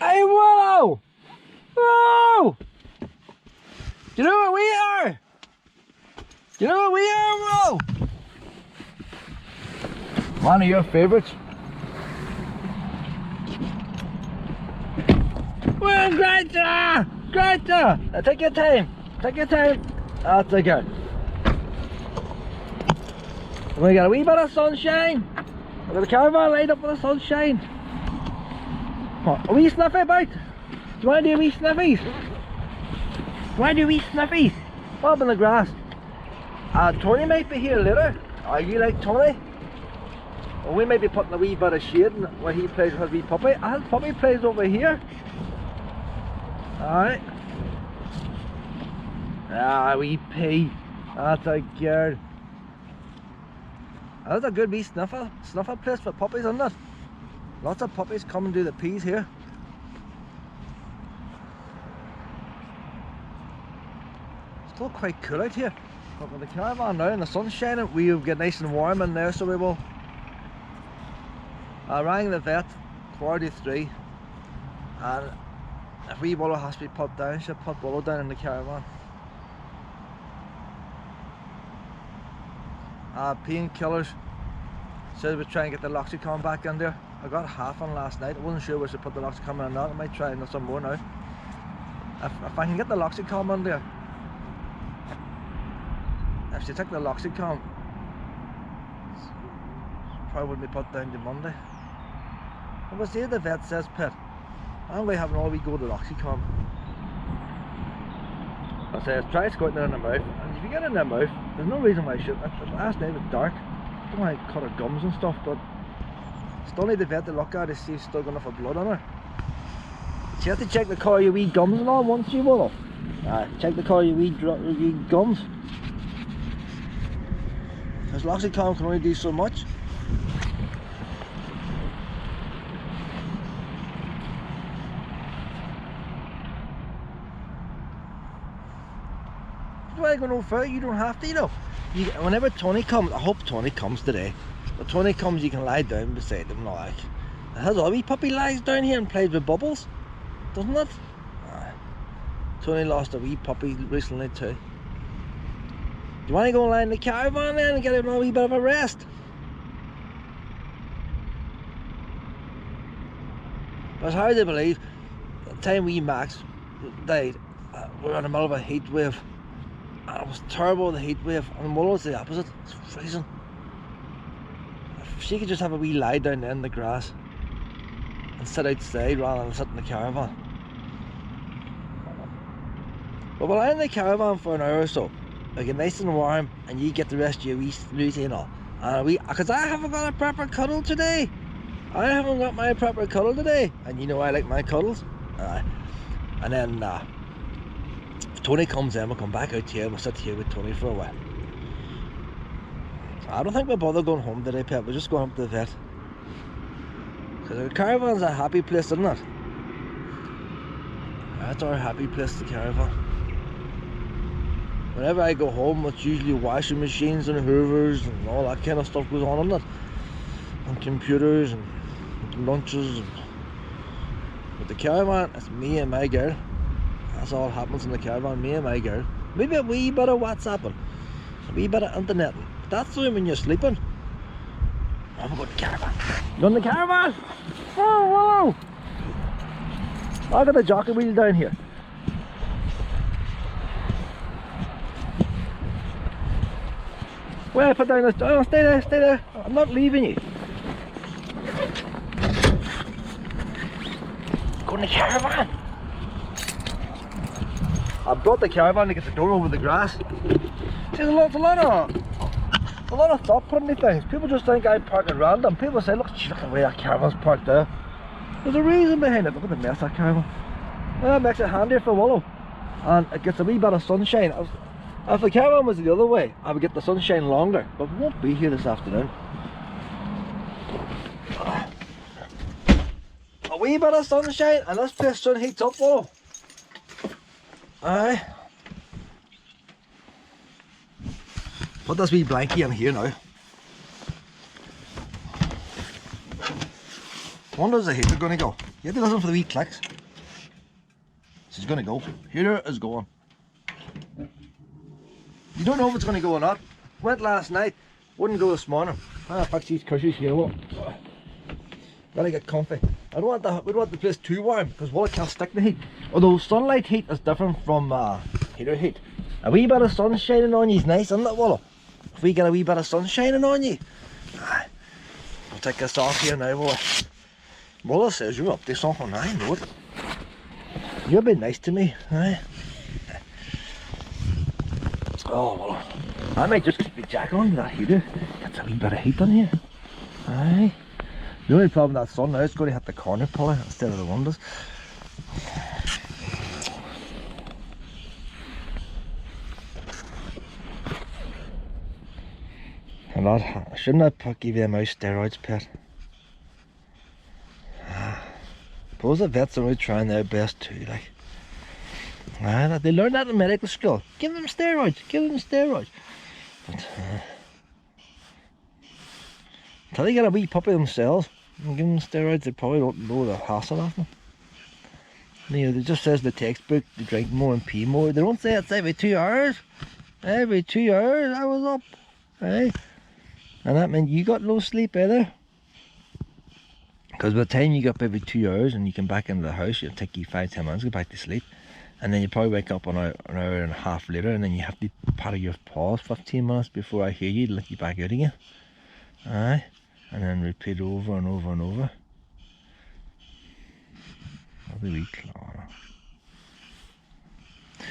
Hey, Willow! Whoa! Do you know what we are? Do you know what we are, Willow? One of your favourites. Well, Gransha! Gransha! Now take your time. Take your time. That's okay. We got a wee bit of sunshine. We got the caravan light up with the sunshine. What, a wee sniffy about? Do you want to do wee sniffies? Do you want to do wee sniffies? Up in the grass. Tony might be here later. Are you like Tony? Well, we might be putting a wee bit of shade where he plays with his wee puppy. His puppy plays over here. Alright. Wee pea. That's a girl. That's a good wee snuffer place for puppies, isn't it? Lots of puppies come and do the peas here. Still quite cool out here. But with the caravan now and the sun's shining, we'll get nice and warm in there, so we will. I rang the vet, 3:40, and if wee Willow has to be put down, she'll put Willow down in the caravan. Painkillers. Said we'd try and get the Loxicon back in there. I got half on last night. I wasn't sure where to put the Loxicon in or not. I might try some more now. If I can get the Loxicon in there. If she took the Loxicon, probably wouldn't be put down to Monday. But we'll see, the vet says, Pet, I'm going to have an all we go to Loxicon. I say, try squirting it in the mouth, and if you get it in the mouth, there's no reason why I shouldn't. Last night it was dark. I don't want to cut her gums and stuff, but still need the vet to look at to see if she's still got enough blood on her. So you have to check the colour of your wee gums and all once you will. Check the colour of your wee gums. Because Loxicon can only do so much. I go no further, you don't have to, you know. Whenever Tony comes, I hope Tony comes today. When Tony comes, you can lie down beside him, like. It has all wee puppy lies down here and plays with bubbles, doesn't it? Tony lost a wee puppy recently too. Do you want to go and lie in the caravan then and get a wee bit of a rest? It's hard to believe, the time wee Max died, we were in the middle of a heat wave. And it was terrible, the heat wave, and Willow's the opposite. It's freezing. If she could just have a wee lie down there in the grass and sit outside rather than sit in the caravan. But we'll lie in the caravan for an hour or so. We get nice and warm, and you get the rest of your wee snoozy and all. Because I haven't got a proper cuddle today. I haven't got my proper cuddle today, and you know I like my cuddles. And then if Tony comes in, we'll come back out here and we'll sit here with Tony for a while. I don't think we'll bother going home today, Pep. We're just going up to the vet. Because the caravan's a happy place, isn't it? That's our happy place, the caravan. Whenever I go home, it's usually washing machines and hoovers and all that kind of stuff goes on, isn't it? And computers and lunches. But the caravan, it's me and my girl. That's all that happens in the caravan, me and my girl. Maybe a wee bit of WhatsApping, a wee bit of interneting. That's only when you're sleeping. I'm going to the caravan. You in the caravan? Oh, whoa! Look at the jockey wheel down here. Well, put down this. Oh, stay there, stay there. I'm not leaving you. Go in the caravan. I brought the caravan to get the door over the grass. There's a lot of thought put into things. People just think I park at random. People say, look at the way that caravan's parked there. There's a reason behind it. Look at the mess of that caravan. Well, that makes it handier for Willow. And it gets a wee bit of sunshine. If the caravan was the other way, I would get the sunshine longer. But we won't be here this afternoon. A wee bit of sunshine and this place soon heats up, Willow. Aye. Put this wee blankie in here now. Wonder where's the heater going to go? You have to listen for the wee clicks. She's gonna go. Heater is going. You don't know if it's gonna go or not. Went last night, wouldn't go this morning. I fix these cushions here. Look. Gotta get comfy. We don't want the place too warm because Willow can't stick the heat. Although sunlight heat is different from heater heat. A wee bit of sun shining on you is nice, isn't it, Willow? If we get a wee bit of sun shining on you. I'll take this off here now, Willow. Willow says you're up to something, I know it. You've been nice to me, aye? Oh, Willow. I might just keep the jack on that heater. Gets a wee bit of heat on here. Aye. The only problem with that sun now is going to hit the corner puller instead of the windows. I'm not, shouldn't I give you a mouse steroids, pet? Suppose the vets are really trying their best too, like. They learn that in medical school. Give them steroids, give them steroids. But, until they get a wee puppy themselves and give them steroids, they probably don't know the hassle of them. You know, it just says in the textbook to drink more and pee more. They don't say it's every 2 hours. Every 2 hours I was up. Right? And that meant you got no sleep either. Because by the time you get up every 2 hours and you come back into the house, it'll take you 5-10 minutes to go back to sleep. And then you probably wake up an hour and a half later, and then you have to paddle your paws 15 minutes before I hear you to let you back out again. Aye. And then repeat over and over and over. Lovely wee claw.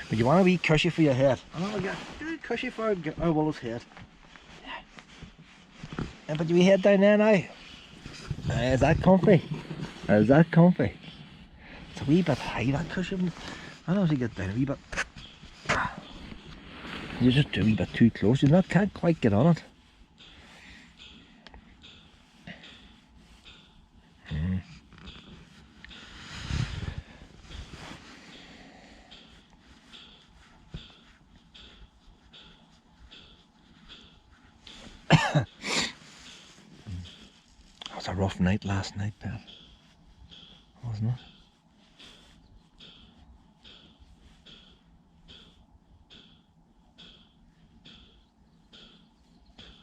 But you want a wee cushy for your head. I want to get a good cushy for our Willow's head. And put your wee head down there now. Is that comfy? Is that comfy? It's a wee bit high, that cushion. I don't know if you get down a wee bit. You're just a wee bit too close. You can't quite get on it. It was a rough night last night, Pam. Wasn't it?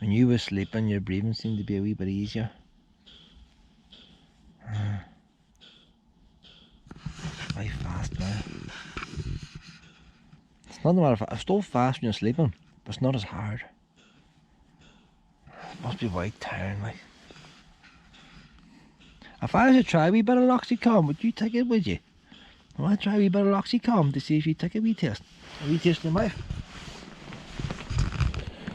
When you were sleeping, your breathing seemed to be a wee bit easier. Very fast now. It's not the matter of fact, it's still fast when you're sleeping, but it's not as hard. It must be very tiring, like. If I was to try a wee bit of Loxicom, would you take it, would you? I want to try a wee bit of Loxicom to see if you take a wee test. A wee test in your mouth.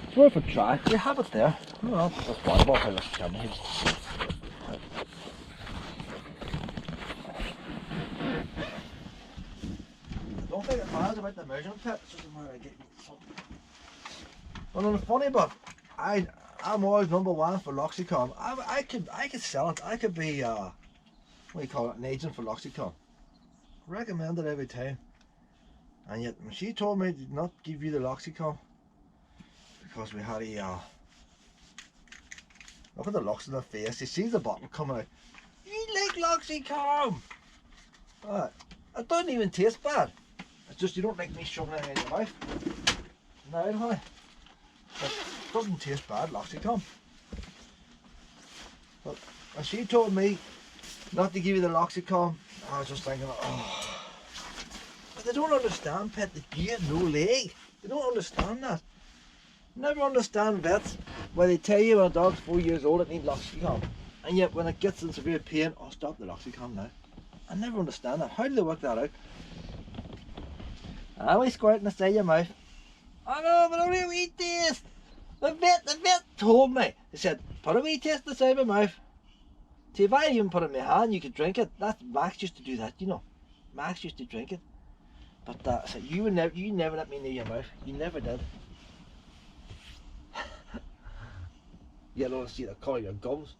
It's worth a try. You have it there. Oh, I'll put this water bottle in the camera. Don't think it matters about the measurement tip. It's just a matter of getting something. Well, the funny but I'm always #1 for Loxicom. I could sell it. I could be what do you call it, an agent for Loxicom. Recommend it every time. And yet when she told me to not give you the Loxicom because we had a look at the looks on her face. You see the bottle coming out. You like Loxicom? It doesn't even taste bad. It's just you don't like me shoving it in your mouth. No, honey. It doesn't taste bad, Loxicom. But when she told me not to give you the Loxicom, I was just thinking, oh. But they don't understand, pet, that you have no leg. They don't understand that. Never understand vets where they tell you when a dog's 4 years old it needs Loxicom. And yet when it gets in severe pain, oh, stop the Loxicom now. I never understand that. How do they work that out? I always squirt in the side of your mouth. I know, but only a wee taste. The vet told me. He said, put a wee taste in the side of my mouth. See, if I even put it in my hand, you could drink it. That's Max used to do that, you know. Max used to drink it. But I said, you never let me near your mouth. You never did. You don't see the colour of your gums.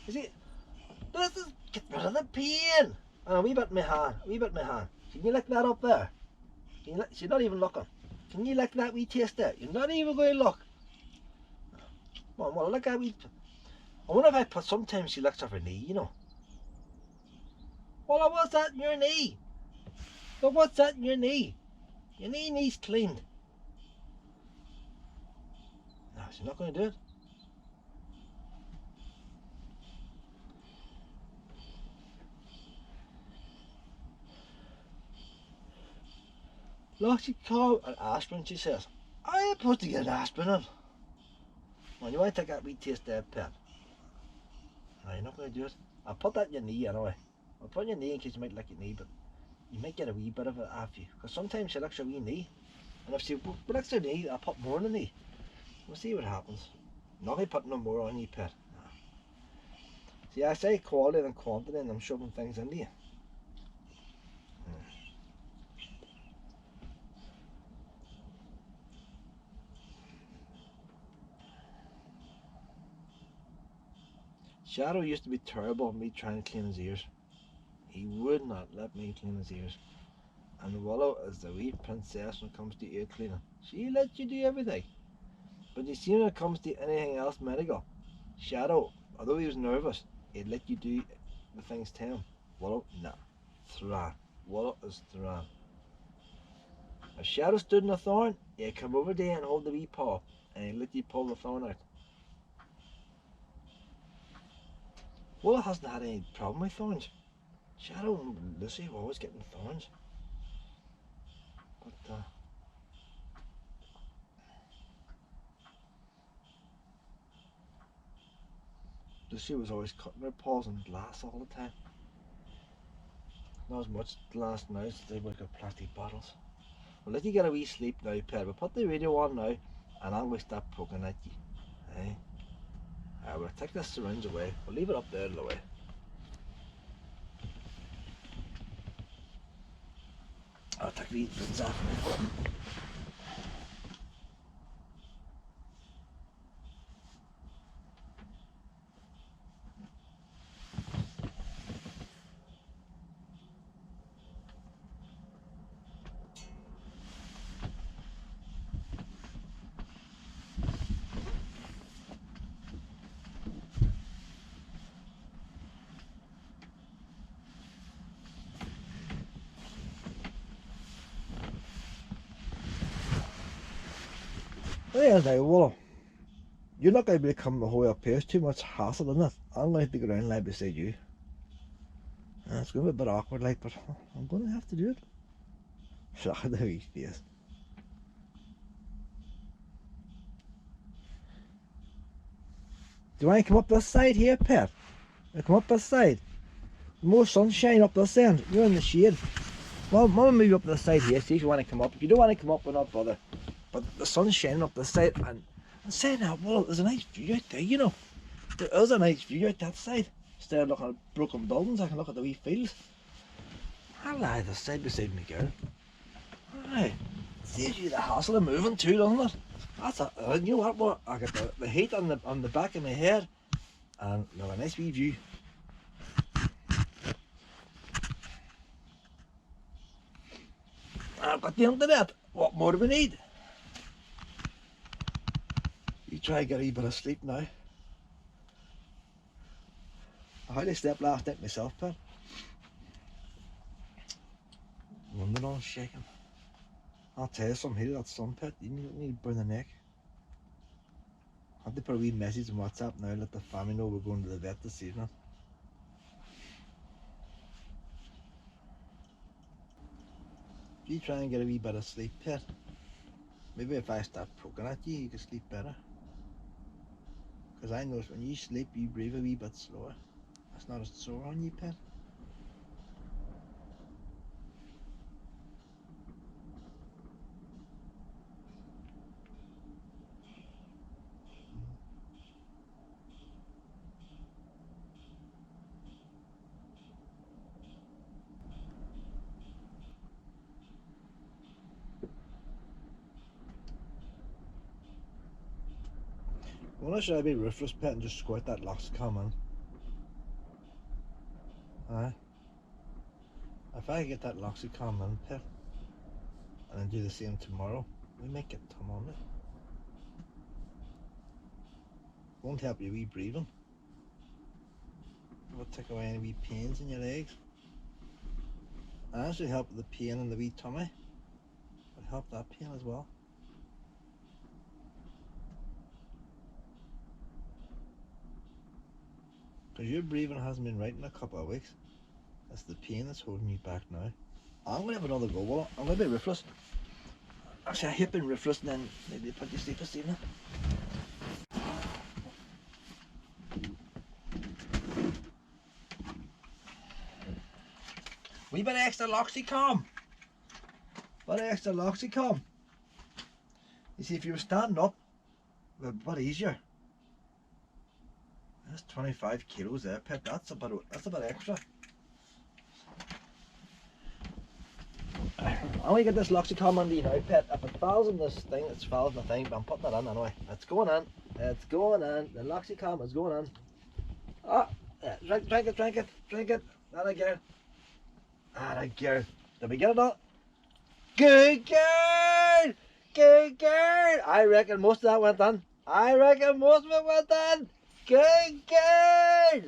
You see, this is get rid of the pain. And a wee bit in my hand. A wee bit in my hand. Can you lick that up there? She's not even looking. Can you lick that wee taste there? You're not even going to look. Come on, well, look at wee. I wonder if I put, sometimes she licks off her knee, you know. Well, what's that in your knee? But what's that in your knee? Your knee needs cleaned. No, she's not going to do it. Look, she called an aspirin, she says. I ain't supposed to get an aspirin in. Well, you want to take that wee taste there, pet? No, you're not going to do it. I'll put that in your knee anyway. I'll put it in your knee in case you might lick your knee, but you might get a wee bit of it after you. Because sometimes she licks your wee knee. And if she licks her knee, I'll put more in the knee. We'll see what happens. Not going to put no more on you, pet. No. See, I say quality than quantity, and I'm shoving things into you. Shadow used to be terrible at me trying to clean his ears. He would not let me clean his ears. And Willow is the wee princess when it comes to ear cleaning. She lets you do everything. But you see, when it comes to anything else medical, Shadow, although he was nervous, he'd let you do the things to him. Willow, nah. Thran. Willow is Thran. If Shadow stood in a thorn, he'd come over there and hold the wee paw, and he'd let you pull the thorn out. Willow hasn't had any problem with thorns. Shadow and Lucy were always getting thorns. But, Lucy was always cutting her paws on glass all the time. Not as much glass now as they would got plastic bottles. We'll let you get a wee sleep now, pet. We'll put the radio on now, and I'm going to stop poking at you. Eh? We'll take this syringe away. We'll leave it up there the way. I'll take these bits off now. There's now, Willow. You're not going to be coming the whole way up here. It's too much hassle, isn't it? I'm going to have to go down and lie beside you. It's going to be a bit awkward, like, but I'm going to have to do it. Look at the wee face. Do you want to come up this side here, pet? Come up this side. More sunshine up this end. You're in the shade. Mum will move you up this side here, see if you want to come up. If you don't want to come up, we're not bothered. But the sun's shining up this side, and saying that, well, there's a nice view out there, you know. There is a nice view out that side. Instead of looking at broken buildings, I can look at the wee fields. I'll lie this side beside me, girl. Aye. Saves you the hassle of moving too, doesn't it? That's it. You know what? I got the heat on the back of my head, and look, a nice wee view. I've got the internet. What more do we need? You try to get a wee bit of sleep now. I hardly slept last night myself, pal. London all shaking. I'll tell you something here, that sun, pet. You need to burn the neck. I have to put a wee message on WhatsApp now, let the family know we're going to the vet this evening. If you try and get a wee bit of sleep, pet, maybe if I start poking at you, you can sleep better. Because I know when you sleep, you breathe a wee bit slower. That's not as sore on you, pet. Well, should I be ruthless, pet, and just squirt that Loxicon in? Aye. If I get that Loxicon in, pet, and then do the same tomorrow, we might get Tom on it. Won't help your wee breathing. It will take away any wee pains in your legs. It actually helped with the pain in the wee tummy. It helped that pain as well. Because your breathing hasn't been right in a couple of weeks. It's the pain that's holding you back now. I'm going to have another go, Willow. I'm going to be roofless. Actually, I hate being roofless and then maybe put you to sleep this evening. Wee bit extra Loxicom. Bit extra Loxicom. You see, if you were standing up, it would be a bit easier. That's 25 kilos there, pet. That's a bit extra. I'm going to get this Loxicom under you now, pet. If it falls in this thing, it's falls in the thing, but I'm putting it in anyway. It's going in. It's going in. The Loxicom is going in. Ah, drink it. That again. That girl. Did we get it all? Good girl! Good girl! I reckon most of that went in. I reckon most of it went in. Good girl!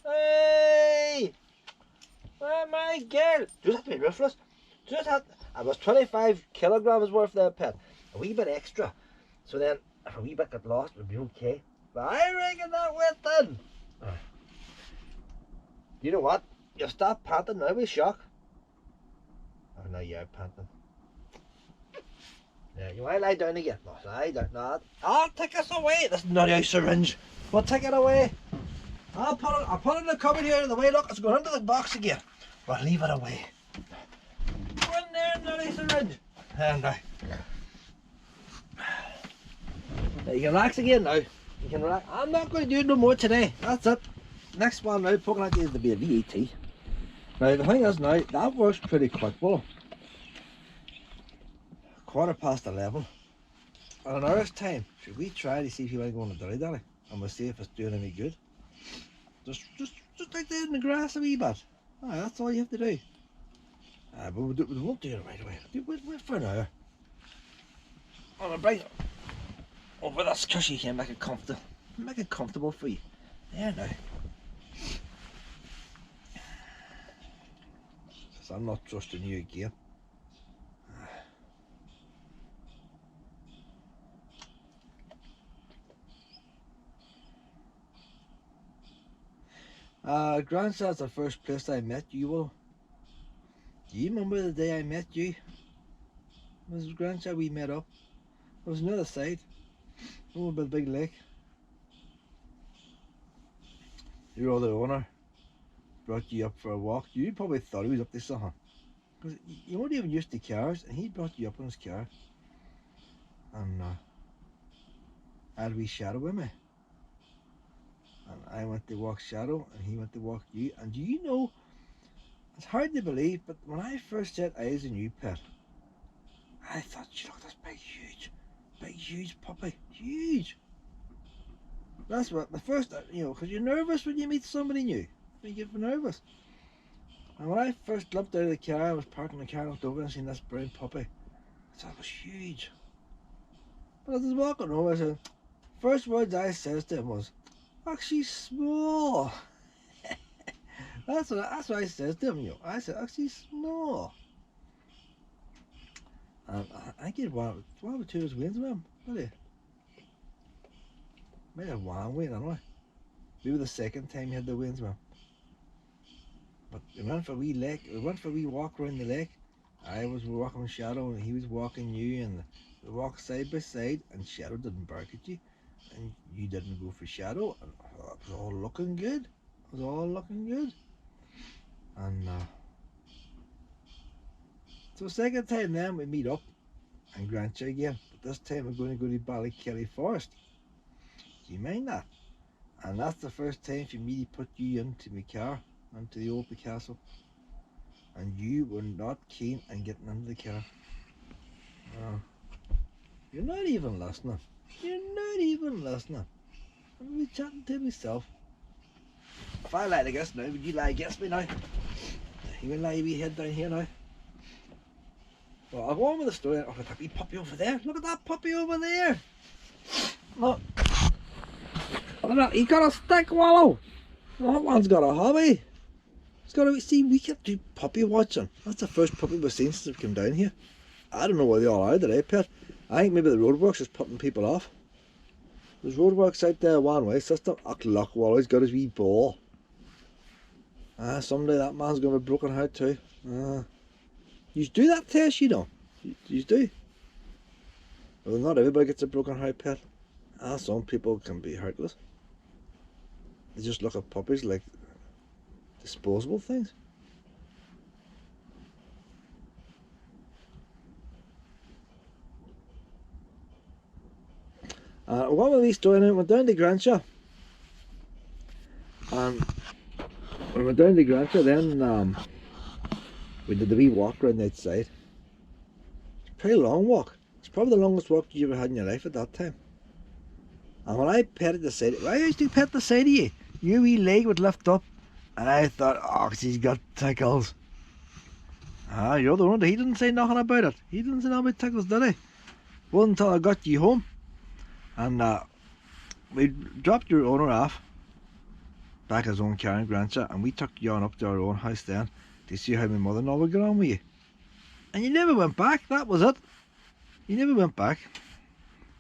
Hey! Oh my girl! Just have to be roofless. Just have to, I was 25 kilograms worth there, pet. A wee bit extra. So then, if a wee bit got lost, it would be okay. But I reckon that went in. You know what? You've stopped panting now with shock. Oh, now you're panting. Yeah, you want to lie down again? No, lie down. No, I'll take us away. This nutty syringe. We'll take it away. I'll put it in the cupboard here. The way look, it's going into the box again. But leave it away. Go in there, nutty syringe. And now you can relax again now. You can relax. I'm not going to do no more today. That's it. Next one now, poking at you is to be a VAT. Now the thing is now, that works pretty quick, Willow. 11:15. At an hour's time, should we try to see if you want to go on a dilly dally? And we'll see if it's doing any good. Just like there in the grass a wee bit. Aye, that's all you have to do. But we won't do it right away. We'll wait for an hour. On a break. Over this cushy here, make it comfortable for you. There now. So I'm not trusting you again. Gransha's the first place I met you, Willow. Do you remember the day I met you? It was Gransha we met up. It was on the other side. Over by the big lake. Your other owner brought you up for a walk. You probably thought he was up to something. Because you weren't even used to cars, and he brought you up in his car. And I had a wee shadow with me. And I went to walk Shadow, and he went to walk you. And do you know, it's hard to believe, but when I first set eyes on you, pet, I thought, you look, this big, huge puppy, huge. That's what the first, because you're nervous when you meet somebody new. You get nervous. And when I first leapt out of the car, I was parking the car, looked over and seen this brown puppy. I thought it was huge. But as I was walking over, I said, first words I says to him was, actually small. that's what I says to him, I said, actually small. And I think he had one or two of his wings with him, really. Might have one wing, I don't know. Maybe the second time he had the wings with him. But we went for a wee walk around the lake. I was walking Shadow and he was walking you, and we walked side by side, and Shadow didn't bark at you. And you didn't go for Shadow, and it was all looking good. And so second time then we meet up and Gransha again, but this time we're going to go to Ballykelly Forest. Do you mind that? And that's the first time for me to put you into my car, into the old Picasso, and you were not keen on getting into the car. You're not even listening. I'm be chatting to myself. If I lie against now, would you lie against me now? You can lie your wee head down here now. Well, I'll go on with the story. Oh, look at that wee puppy over there. Look at that puppy over there. Look. Look at that. He got a stick, Willow. That one's got a hobby. got to be, see, we can't do puppy watching. That's the first puppy we've seen since we came down here. I don't know where they all are today, Pet. I think maybe the roadworks is putting people off. There's roadworks out there one way system. Ach, look, well, he's got his wee ball. Someday that man's going to be broken heart too. You do that test, you know. You do. Well, not everybody gets a broken heart, Pet. Some people can be heartless. They just look at puppies like disposable things. What were we doing? We went down to Gransha. And when we went down to Gransha, then we did the wee walk around outside. It's a pretty long walk. It's probably the longest walk you ever had in your life at that time. And when I petted the side, I used to pet the side of you. Your wee leg would lift up, and I thought, oh, she's got tickles. You're the one. He didn't say nothing about it. He didn't say nothing about tickles, did he? Wasn't until I got you home. And we dropped your owner off back at his own car in Gransha, and we took you on up to our own house then to see how my mother-in-law would get on with you. And you never went back. That was it. You never went back.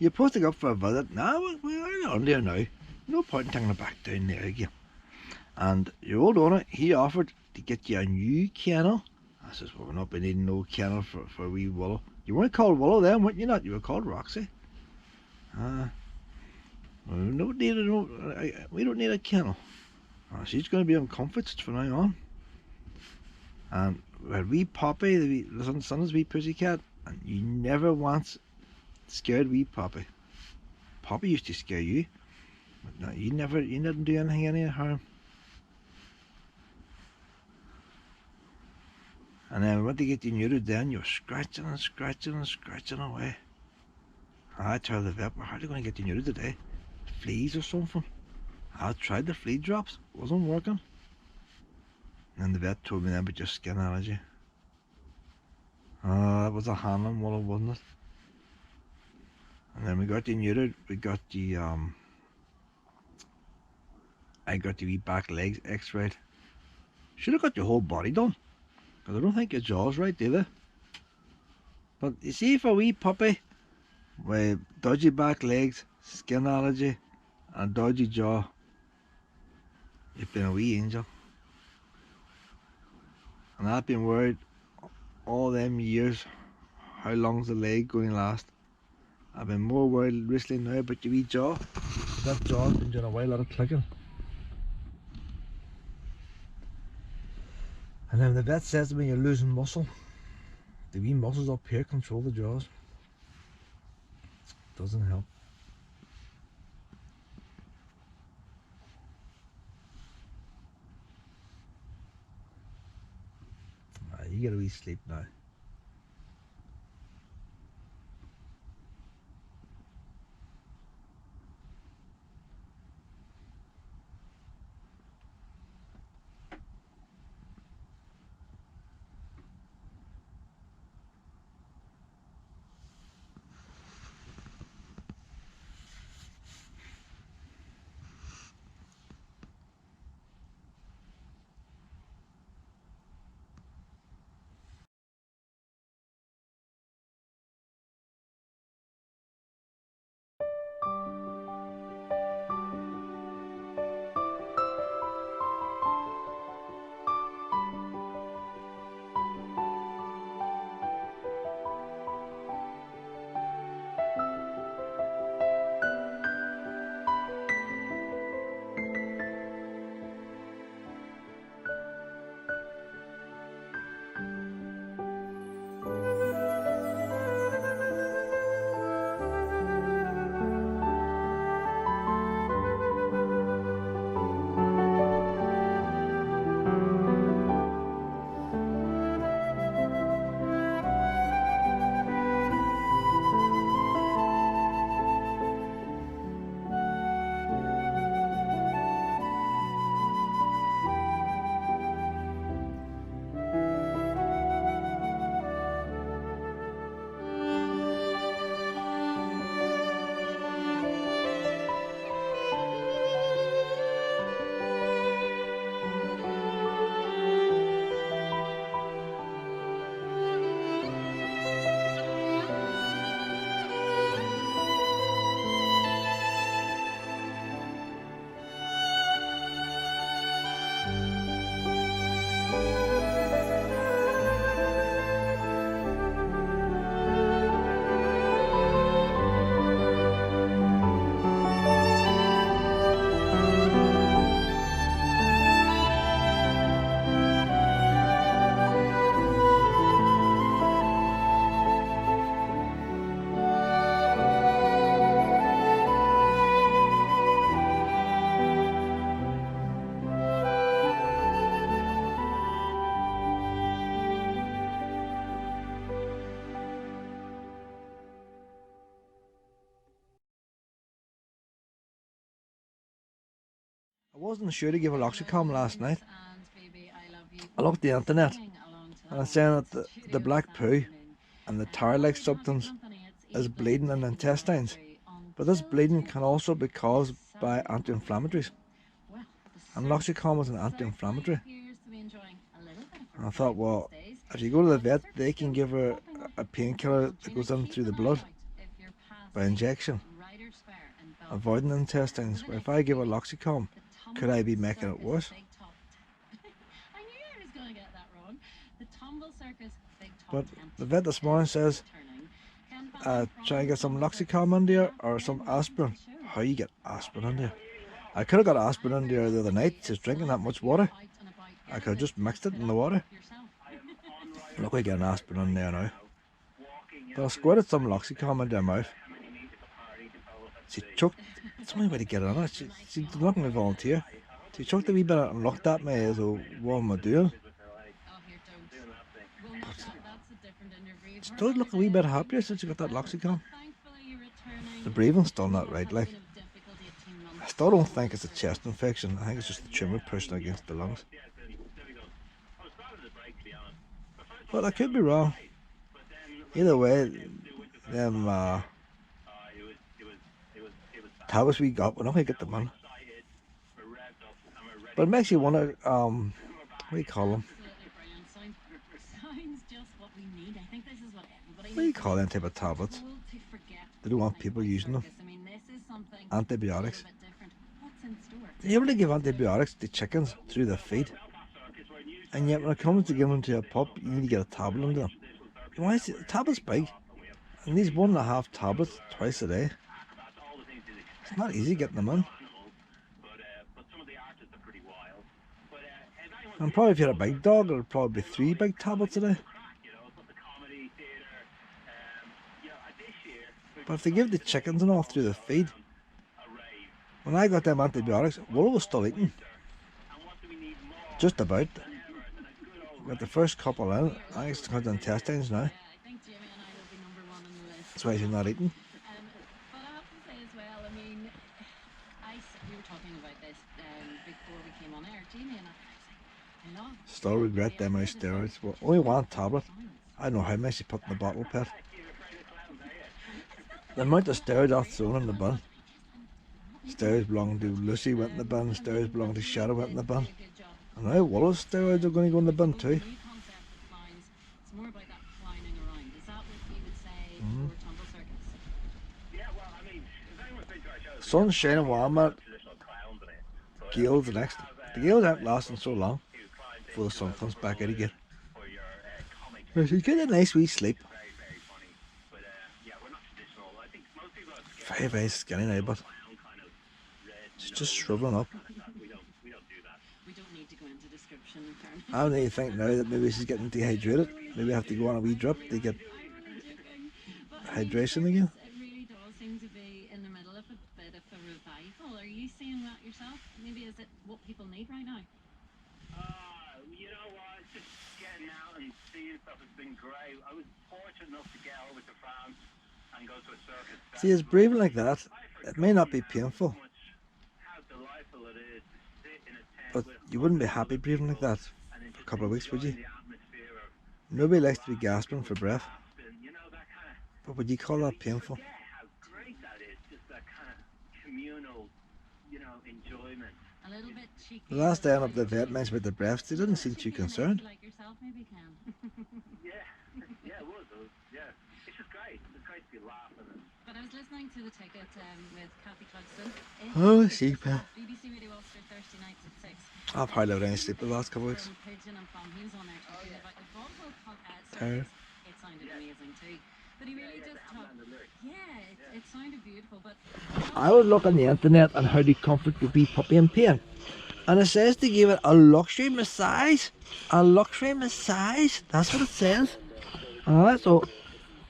You're supposed to go up for a visit. No, we're on there now. No point in taking it back down there again. And your old owner, he offered to get you a new kennel. I says, well, we're not been needing no kennel for wee Willow. You weren't called Willow then, weren't you not? You were called Roxy. We don't need a kennel. She's going to be on comforts from now on. And we had wee Poppy, the son's wee pussycat, and you never once scared wee Poppy. Poppy used to scare you, but no, you didn't do any harm. And then we went to get you neutered then, you were scratching and scratching and scratching away. I told the vet, we're hardly going to get you neutered today. Fleas or something. I tried the flea drops, wasn't working. And the vet told me then about your skin allergy. That was a handling Willow, wasn't it? And then we got you neutered, we got the I got the wee back legs x-rayed. Should have got your whole body done, because I don't think your jaw's right, do they? But you see, for a wee puppy with dodgy back legs, skin allergy and dodgy jaw, you've been a wee angel. And I've been worried all them years, how long's the leg going to last. I've been more worried recently now about your wee jaw. That jaw's been doing a while lot of clicking. And then the vet says to me, you're losing muscle. The wee muscles up here control the jaws. Doesn't help. You get a wee sleep now. I wasn't sure to give a Loxicom last night. I looked at the internet and it's saying that the black poo and the tar-like substance is bleeding in the intestines. But this bleeding can also be caused by anti-inflammatories. And Loxicom is an anti-inflammatory. And I thought, well, if you go to the vet, they can give her a painkiller that goes in through the blood by injection, avoiding the intestines. But if I give her Loxicom, could I be making it worse? But the vet this morning says, try and get some Loxicom in there or some aspirin. How you get aspirin in there? I could have got aspirin in there the other night, just drinking that much water. I could have just mixed it in the water. Look, I get an aspirin in there now. But I squirted some Loxicom into her mouth. She choked. It's the only way to get it on it. She did nothing to volunteer. She choked a wee bit and looked at me as though, what am I doing? She does look a wee bit happier since she got that Loxicom. The breathing's still not right, like. I still don't think it's a chest infection. I think it's just the tumour pushing against the lungs. But I could be wrong. Either way, them tablets we got, we're not going to get them in. But it makes you wonder, what do you call them? What do you call them type of tablets? They don't want people using them. Antibiotics. They're able to give antibiotics to chickens through their feed. And yet when it comes to giving them to a pup, you need to get a tablet into them. Why is it? The tablet's big. And these 1.5 tablets twice a day. It's not easy getting them in. And probably if you had a big dog, it would probably be 3 big tablets a day. But if they give the chickens and all through the feed, when I got them antibiotics, Willow was still eating. Just about. Got the first couple in. I think it's because of the intestines now. That's why she's not eating. But I have to say as well, I mean, we were talking about this before we came on air, Jamie and I love. Still regret them out steroids. Well, only 1 tablet. I don't know how much she put in the bottle, pet. The amount of steroids I've thrown in the bin. Steroids belonging to Lucy went in the bin, steroids belonging to Shadow went in the bin. And now Willow's steroids are going to go in the bin too. It's more about that flying around. Is that what you would say for tumble circus? Sun's shining while I'm at Gales the next. The Gales aren't lasting so long before the sun comes back out again. So she's getting a nice wee sleep. Very, very skinny now, but she's just shriveling up. I don't even think now that maybe she's getting dehydrated. Maybe I have to go on a wee drip to get hydration again. It really does seem to be in the middle of a bit of a revival. Are you seeing that yourself? Maybe is it what people need right now? You know what? Just getting out and seeing stuff has been great. I was fortunate enough to get over to France and go to a circus. See, it's breathing like that. It may not be painful, but you wouldn't be happy breathing like that for a couple of weeks, would you? Nobody likes to be gasping for breath. But would you call that painful? How great that is, just that kind of communal, enjoyment. A little bit cheeky. The last day I went up to the vet mentioned about the breaths, they didn't seem too concerned. Like yourself, maybe can. Yeah, it was. Yeah, it's just great. It's great to be laughing. But I was listening to the ticket with Kathy Clugston. Oh, I see, pet. BBC Radio Ulster Thursday nights at 6. I've hardly had any sleep the last couple of weeks. Pigeon and Plum, he was on there talking about the vaudeville Tired. It sounded amazing too. But he really just talked. Yeah, it sounded beautiful. But I would look on the internet on how to comfort your wee puppy in pain. And it says to give it a luxury massage. A luxury massage. That's what it says. Alright, so,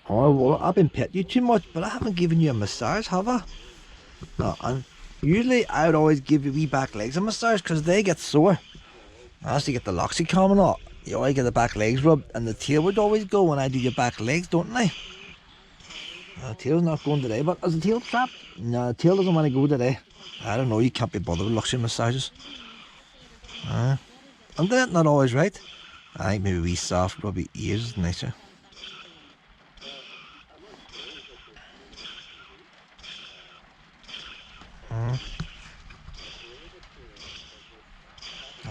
oh, well, I've been petting you too much, but I haven't given you a massage, have I? No, and usually I would always give your wee back legs a massage because they get sore. As you get the Loxicom and all, you always get the back legs rubbed, and the tail would always go when I do your back legs, don't they? The tail's not going today, but is the tail trapped? No, the tail doesn't want to go today. I don't know, you can't be bothered with luxury massages. And that's not always right. I think maybe wee soft rubby ears is nicer.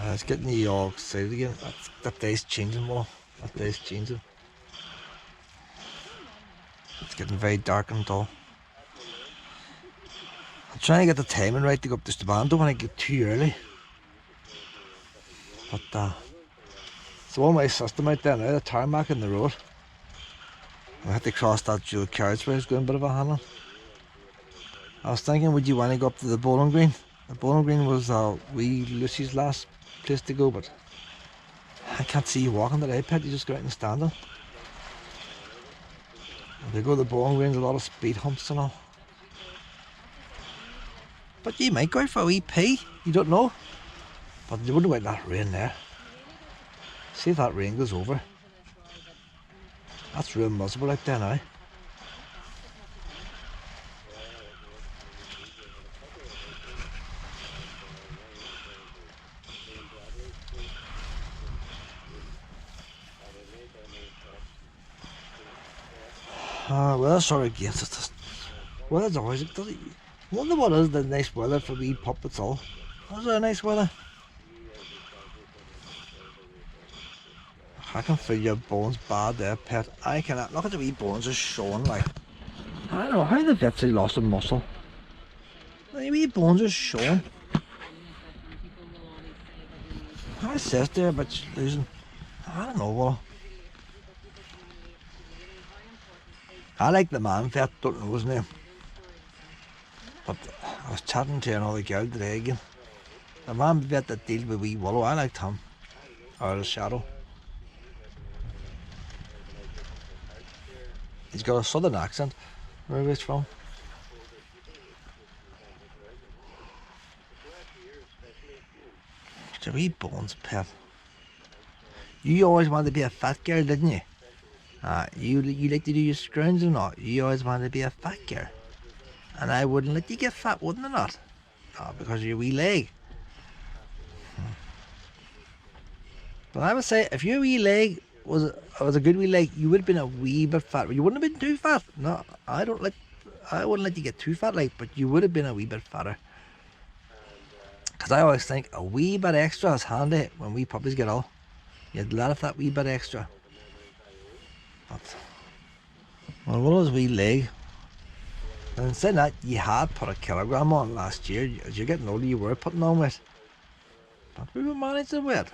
It's getting you all excited again. That day's changing, Willow. That day's changing. It's getting very dark and dull. I'm trying to get the timing right to go up to the band. Don't want to get too early. But it's a one-way system out there now, the tarmac in the road. I had to cross that dual carriage where I was going a bit of a handle. I was thinking, would you want to go up to the bowling green? The bowling green was wee Lucy's last place to go, but I can't see you walking today, Pet. You just go out and stand there. If you go to the bowling green, there's a lot of speed humps and all. But you might go out for a wee pee, you don't know. But you wouldn't wait that rain there. See if that rain goes over. That's real miserable out there now. Well, sorry, against it. Just, well, it's always. I wonder what is the nice weather for wee puppets all. Was there a nice weather? I can feel your bones bad there, Pet. I cannot. Look at the wee bones just showing like. I don't know how the vets say lost a muscle. The wee bones are showing. I says there, but she's losing. I don't know. Well, I like the man vet, don't know his name. But I was chatting to another girl today again. The man vet that deals with wee Willow, I liked him. Or the Shadow. He's got a southern accent. Where he's from. It's a wee bones, Pet. You always wanted to be a fat girl, didn't you? You like to do your scrounge and all. You always wanted to be a fat girl. And I wouldn't let you get fat, wouldn't I not? Because of your wee leg. But I would say, if your wee leg was a good wee leg, you would have been a wee bit fat. You wouldn't have been too fat. No, I wouldn't let you get too fat, like, but you would have been a wee bit fatter. Because I always think a wee bit extra is handy when wee puppies get old. You'd let off that wee bit extra. But, well, Willow's wee leg. And saying that, you had put a kilogram on last year. As you're getting older, you were putting on weight. But we were managing weight.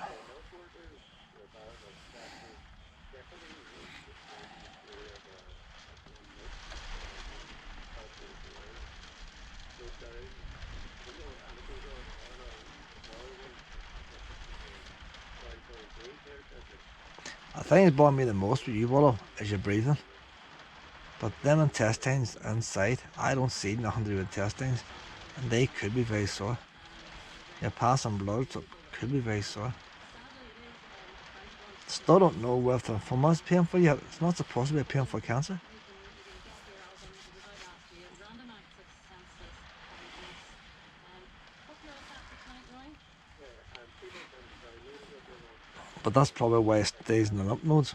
The thing that's bothering me the most with you, Willow, is your breathing. But them intestines inside, I don't see nothing to do with intestines, and they could be very sore. You're passing blood, so it could be very sore. Still don't know whether lymphoma is painful yet. It's not supposed to be a painful cancer. But that's probably why it stays in the lymph nodes.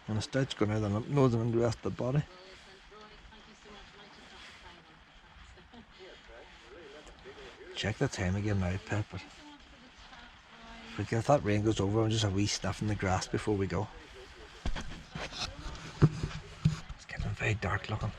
When it starts going out of the lymph nodes and the rest of the body. Check the time again now, Pet, but if that rain goes over, and just a wee sniff in the grass before we go. It's getting very dark looking.